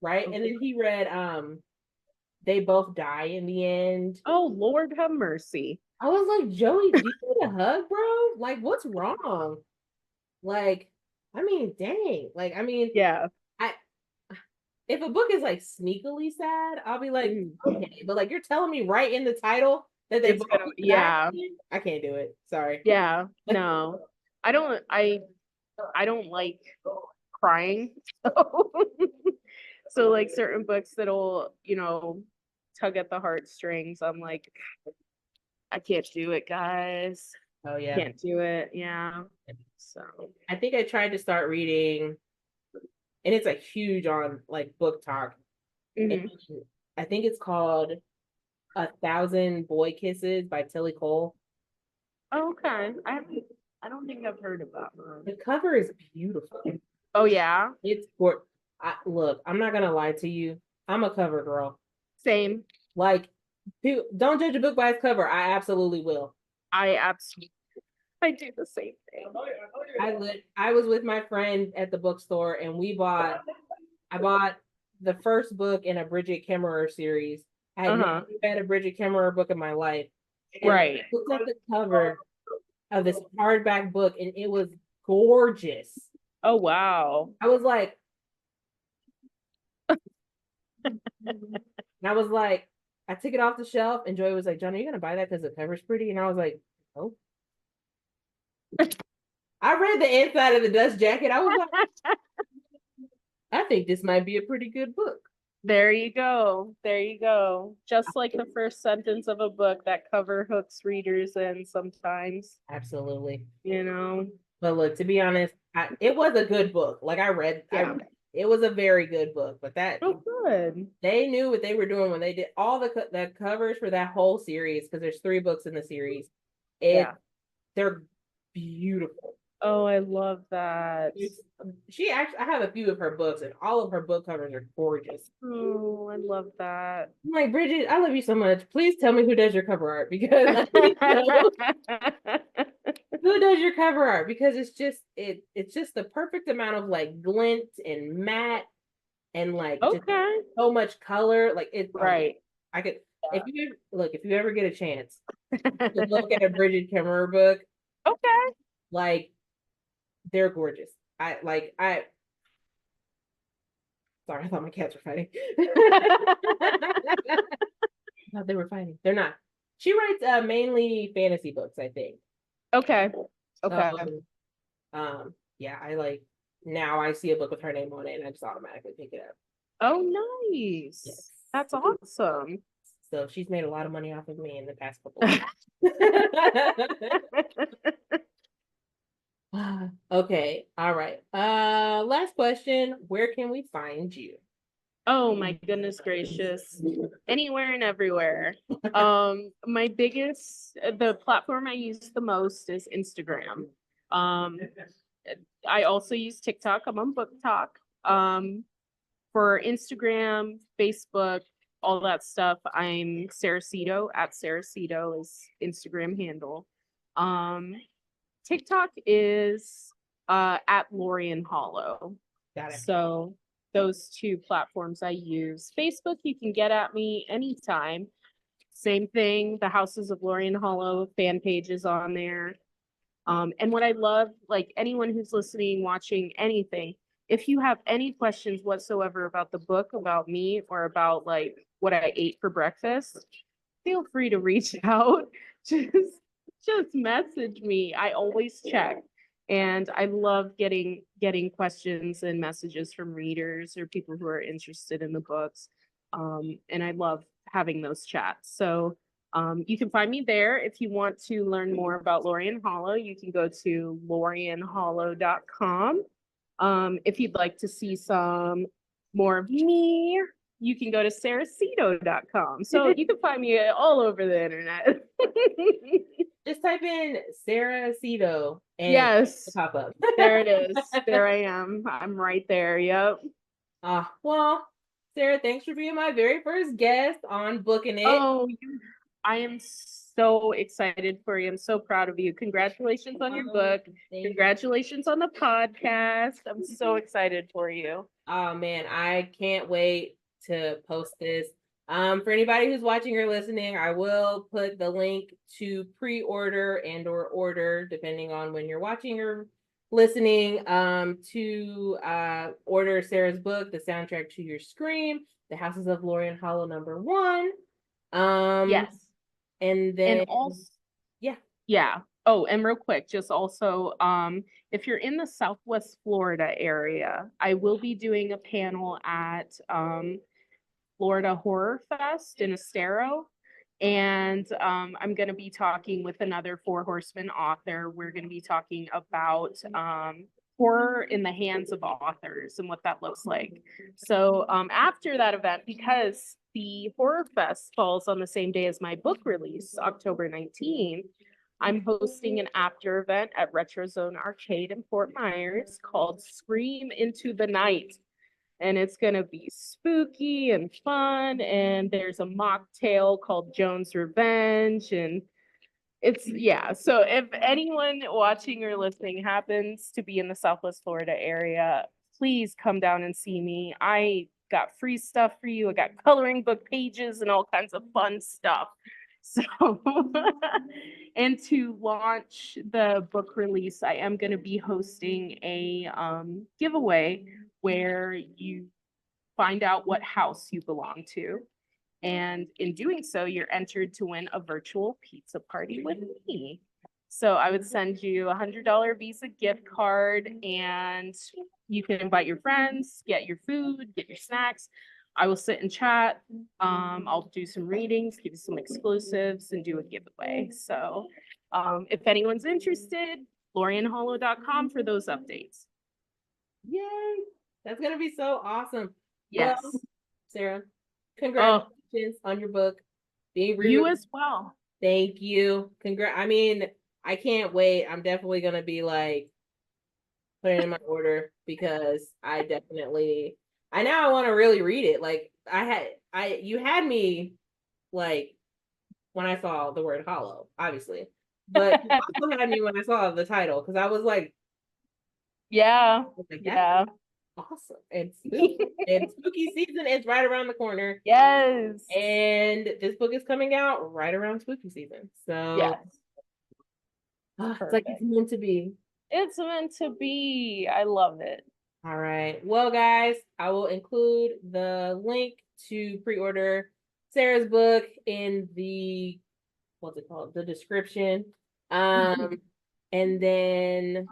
Right. And then he read They Both Die in the End. Oh, Lord have mercy. I was like, Joey, do you need a hug, bro? Like, what's wrong? Like, I mean, dang. Like, I mean, Yeah. I if a book is like sneakily sad, I'll be like, okay. But like you're telling me right in the title that they It's both gonna, die, yeah. I can't do it. Sorry. Yeah. No. I don't like crying. So, so like certain books that'll, tug at the heartstrings. I'm like, I can't do it, guys. Oh yeah. Can't do it. Yeah. So I think I tried to start reading, and it's like huge on like book talk. And mhm. I think it's called A Thousand Boy Kisses by Tilly Cole. Okay. I don't think I've heard about her. The cover is beautiful. Oh yeah. It's for look, I'm not gonna lie to you. I'm a cover girl. Same. Like, don't judge a book by its cover. I absolutely will. I absolutely I do the same thing. I was with my friend at the bookstore and I bought the first book in a Bridget Kemmerer series. I had never read a Bridget Kemmerer book in my life. And Right. I looked at the cover of this hardback book and it was gorgeous. Oh wow. I was like, I took it off the shelf and Joy was like, Johnny, are you gonna buy that because the cover's pretty? And I was like, oh. I read the inside of the dust jacket. I was like, I think this might be a pretty good book. There you go. There you go. Just like the first sentence of a book, that cover hooks readers in sometimes. Absolutely. But look, to be honest, it was a good book. Like it was a very good book. But good. They knew what they were doing when they did all the covers for that whole series, because there's 3 books in the series. They're beautiful. Oh, I love that. I have a few of her books, and all of her book covers are gorgeous. Oh, I love that. I'm like, Bridget, I love you so much. Please tell me who does your cover art, because who does your cover art, because it's just the perfect amount of like glint and matte and like just so much color. Like it's right. I could if you ever get a chance to look at a Bridget Kemmerer book. Okay. Like, they're gorgeous. Sorry, I thought my cats were fighting. I thought they were fighting. They're not. She writes mainly fantasy books, I think. Okay. Okay. Yeah, now I see a book with her name on it and I just automatically pick it up. Oh, nice. Yes. That's awesome. So she's made a lot of money off of me in the past couple of years. Okay. All right. Last question. Where can we find you? Oh my goodness gracious. Anywhere and everywhere. The platform I use the most is Instagram. I also use TikTok. I'm on Book Talk. For Instagram, Facebook, all that stuff, I'm Seado, at Seado is Instagram handle. TikTok is at Lorian Hollow. Got it. So those 2 platforms I use. Facebook, you can get at me anytime. Same thing, the Houses of Lorian Hollow fan page is on there. And what I love, like anyone who's listening, watching, anything, if you have any questions whatsoever about the book, about me, or about like what I ate for breakfast, feel free to reach out. Just message me. I always check. And I love getting questions and messages from readers or people who are interested in the books. And I love having those chats. So you can find me there. If you want to learn more about Lorian Hollow, you can go to lorianhollow.com. If you'd like to see some more of me, you can go to sarahseado.com. So you can find me all over the internet. Just type in Sarah Seado and yes, pop up. There it is. There I am. I'm right there. Yep. Well, Sarah, thanks for being my very first guest on Booking It. Oh, I am so excited for you. I'm so proud of you. Congratulations on your book. Congratulations on the podcast. I'm so excited for you. Oh man, I can't wait to post this. For anybody who's watching or listening, I will put the link to pre-order and or order, depending on when you're watching or listening, to order Sarah's book, The Soundtrack to Your Scream, The Houses of Lorien Hollow #1. Yes. And then And also, yeah. yeah. Oh, and real quick, just also, if you're in the Southwest Florida area, I will be doing a panel at Florida Horror Fest in Estero. And I'm going to be talking with another Four Horsemen author. We're going to be talking about horror in the hands of authors and what that looks like. So after that event, because the Horror Fest falls on the same day as my book release, October 19th, I'm hosting an after event at Retro Zone Arcade in Fort Myers called Scream Into the Night. And it's gonna be spooky and fun. And there's a mocktail called Joan's Revenge. And it's, yeah. So if anyone watching or listening happens to be in the Southwest Florida area, please come down and see me. I got free stuff for you. I got coloring book pages and all kinds of fun stuff. So, and to launch the book release, I am going to be hosting a giveaway where you find out what house you belong to. And in doing so, you're entered to win a virtual pizza party with me. So I would send you a $100 Visa gift card and you can invite your friends, get your food, get your snacks. I will sit and chat. I'll do some readings, give you some exclusives, and do a giveaway. So if anyone's interested, lorienhollow.com for those updates. Yay! That's gonna be so awesome. Yes. Well, Sarah, congratulations on your book being released. You as well. Thank you. I mean, I can't wait. I'm definitely gonna be like putting in my order because I now want to really read it. Like you had me like when I saw the word hollow, obviously. But you also had me when I saw the title because I was like, yeah. Yeah. Awesome. And spooky season is right around the corner. Yes. And this book is coming out right around spooky season. So yes. It's like it's meant to be. It's meant to be. I love it. All right. Well, guys, I will include the link to pre-order Sarah's book in the the description. And then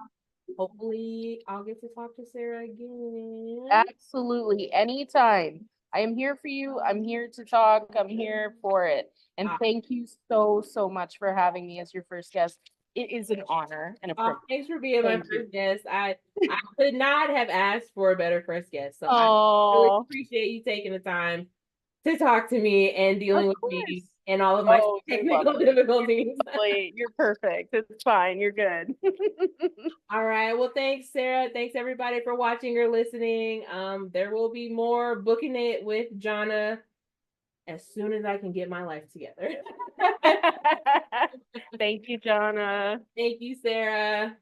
hopefully I'll get to talk to Sarah again. Absolutely. Anytime. I am here for you. I'm here to talk. I'm here for it. And thank you so, so much for having me as your first guest. It is an honor and a privilege. Thanks for being my first guest. I could not have asked for a better first guest. So I really appreciate you taking the time to talk to me and dealing with me and all of my technical difficulties. You're perfect. It's fine. You're good. All right. Well, thanks, Sarah. Thanks everybody for watching or listening. There will be more Booking It with Jonna as soon as I can get my life together. Thank you, Jonna. Thank you, Sarah.